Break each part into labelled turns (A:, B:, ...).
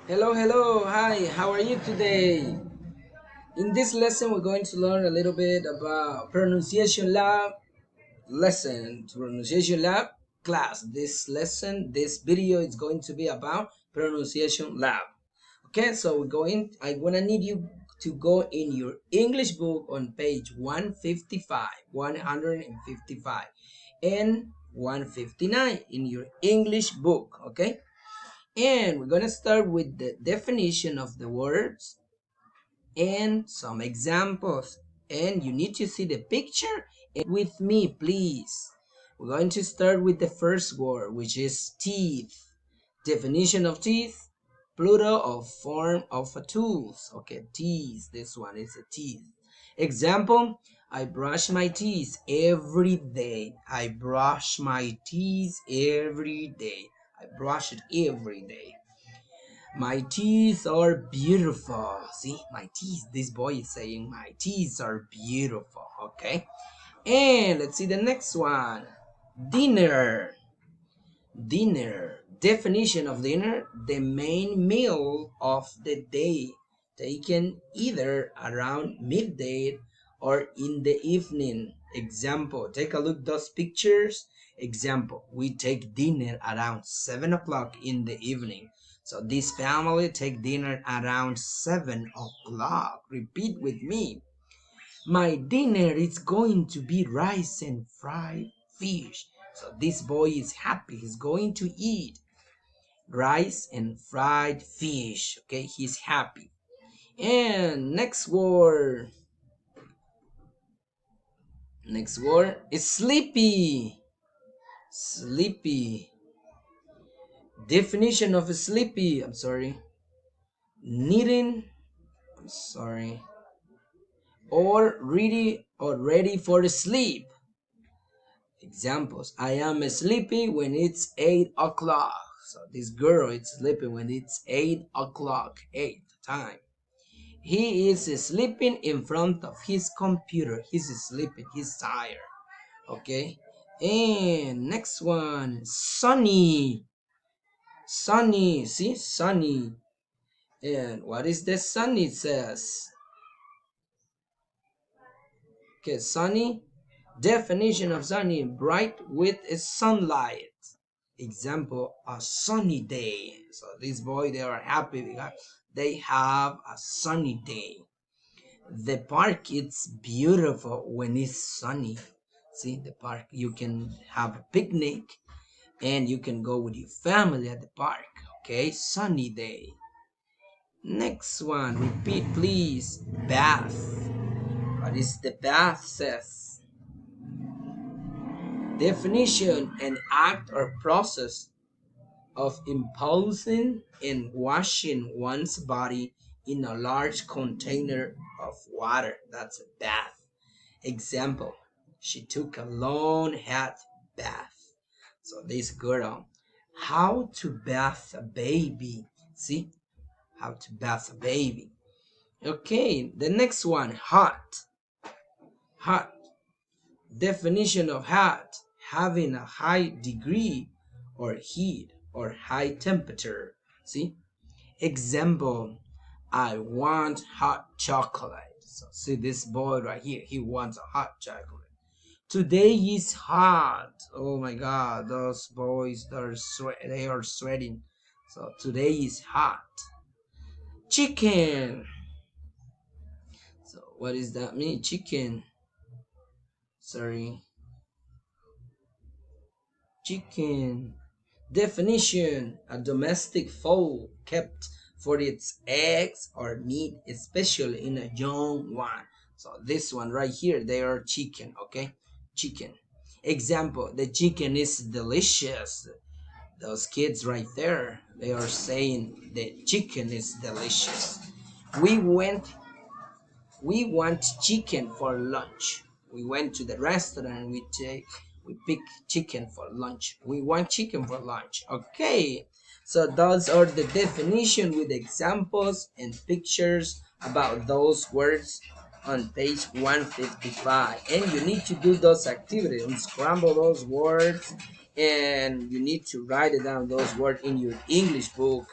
A: Hello, hi, how are you today? In this lesson, we're going to learn a little bit about pronunciation lab pronunciation lab class. This video is going to be about pronunciation lab. Okay, so I'm gonna need you to go in your English book on page 155 and 159 in your English book, okay? And we're gonna start with the definition of the words and some examples. And you need to see the picture and with me, please. We're going to start with the first word, which is teeth. Definition of teeth: plural of form of a tooth. Okay, teeth. This one is a teeth. Example: I brush my teeth every day. I brush my teeth every day. I brush it every day. My teeth are beautiful. See, my teeth. This boy is saying my teeth are beautiful. Okay. And let's see the next one. Dinner. Dinner. Definition of dinner: the main meal of the day, taken either around midday or in the evening. Example: take a look those pictures. Example: we take dinner around 7 o'clock in the evening. So this family take dinner around 7 o'clock. Repeat with me. My dinner is going to be rice and fried fish. So this boy is happy. He's going to eat rice and fried fish. Okay, he's happy. And next word. Next word is sleepy. Sleepy. Definition of sleepy. I'm sorry. Needing. I'm sorry. Or ready for sleep. Examples: I am sleepy when it's 8 o'clock. So this girl is sleeping when it's 8 o'clock, 8 time. He is sleeping in front of his computer. He's sleeping, he's tired. Okay. And next one, sunny. Sunny, see, sunny. And what is the sunny says? Okay, sunny. Definition of sunny: bright with sunlight. Example: a sunny day. So this boy, they are happy because they have a sunny day. The park, it's beautiful when it's sunny. See, the park, you can have a picnic and you can go with your family at the park. Okay, sunny day. Next one, repeat please. Bath. What is the bath says? Definition: an act or process of imposing and washing one's body in a large container of water. That's a bath. Example: she took a long hot bath. So this girl, how to bath a baby. See, how to bath a baby. Okay, the next one, hot. Hot. Definition of hot: having a high degree or heat or high temperature. See? Example: I want hot chocolate. So see this boy right here, he wants a hot chocolate. Today is hot. Oh my god, those boys they are sweating. So today is hot. Chicken. So what does that mean? Chicken. Sorry. Chicken. Definition: a domestic fowl kept for its eggs or meat, especially in a young one. So this one right here, they are chicken, okay? Chicken. Example: the chicken is delicious. Those kids right there, they are saying the chicken is delicious. We went we want chicken for lunch. We went to the restaurant and we pick chicken for lunch. We want chicken for lunch. Okay. So those are the definition with examples and pictures about those words on page 155. And you need to do those activities, unscramble those words, and you need to write it down those words in your English book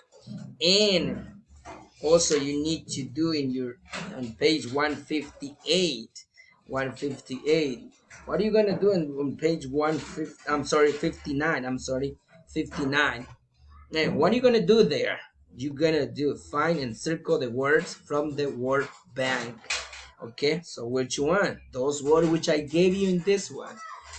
A: And also you need to do in your on page 158. 158. What are you gonna do on page 150? I'm sorry, 59. I'm sorry, 59. And what are you gonna do there? You're gonna do find and circle the words from the word bank. Okay, so which one? Those words which I gave you in this one,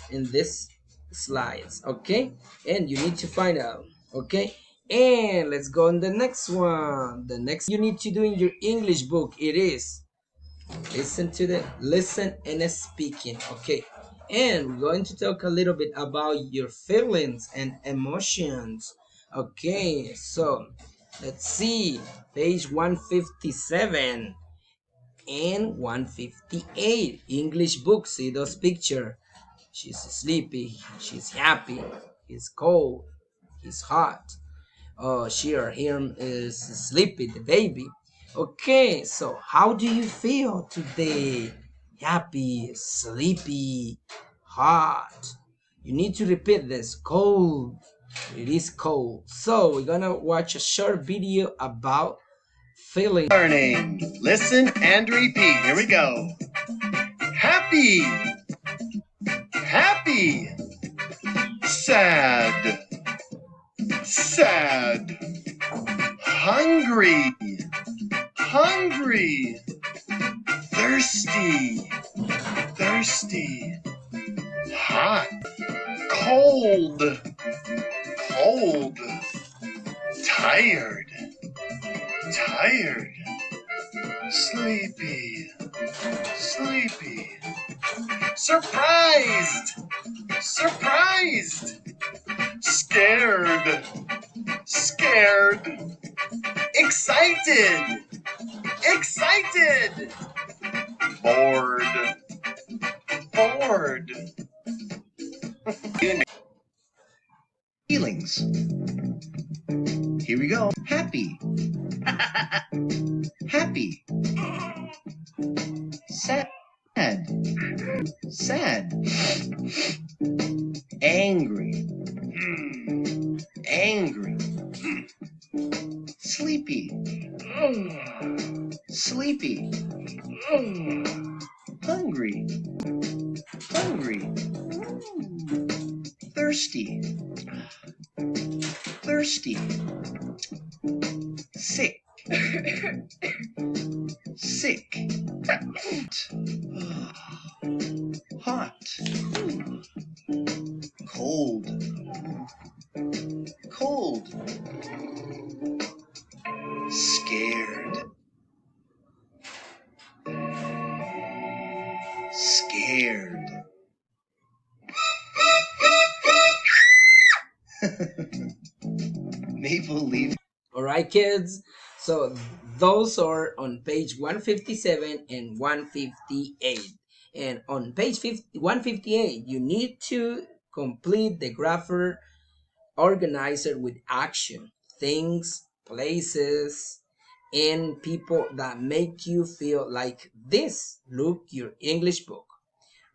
A: in this slides. Okay, and you need to find out. Okay, and let's go on the next one. The next you need to do in your English book, it is listen and speaking. Okay, and we're going to talk a little bit about your feelings and emotions. Okay, so let's see page 157 and 158 English book. See those picture. She's sleepy, she's happy, he's cold, he's hot. Oh, she or him is sleepy, the baby. Okay, so how do you feel today? Happy, sleepy, hot. You need to repeat this. Cold. It is cold. So we're gonna watch a short video about feeling.
B: Learning. Listen and repeat. Here we go. Happy. Happy. Sad. Sad. Hungry. Hungry. Thirsty. Thirsty. Hot. Cold. Cold. Tired. Tired. Sleepy. Sleepy. Surprised. Surprised. Scared. Scared. Excited. Excited. Bored. Bored. Feelings. Here we go. Happy. Happy. Sad. Sad. Angry. Angry. Sleepy. Sleepy. Hungry. Hungry. Thirsty. Thirsty. Sick. Sick. Hot. Cold. Cold. Scared. Scared. Maple leaf.
A: All right, kids. So those are on page 157 and 158. And on page 158, you need to complete the grammar organizer with action, things, places, and people that make you feel like this. Look your English book.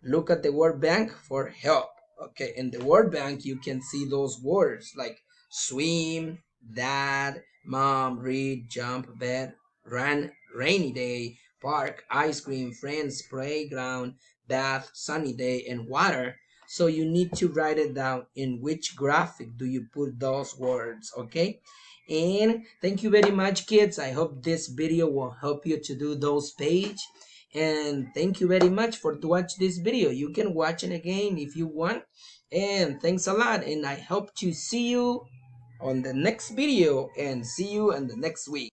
A: Look at the word bank for help. Okay, in the word bank, you can see those words like swim, dad, mom, read, jump, bed, run, rainy day, park, ice cream, friends, playground, bath, sunny day, and water. So you need to write it down in which graphic do you put those words, okay? And thank you very much, kids. I hope this video will help you to do those page. And thank you very much for to watch this video. You can watch it again if you want. And thanks a lot. And I hope to see you on the next video and see you in the next week.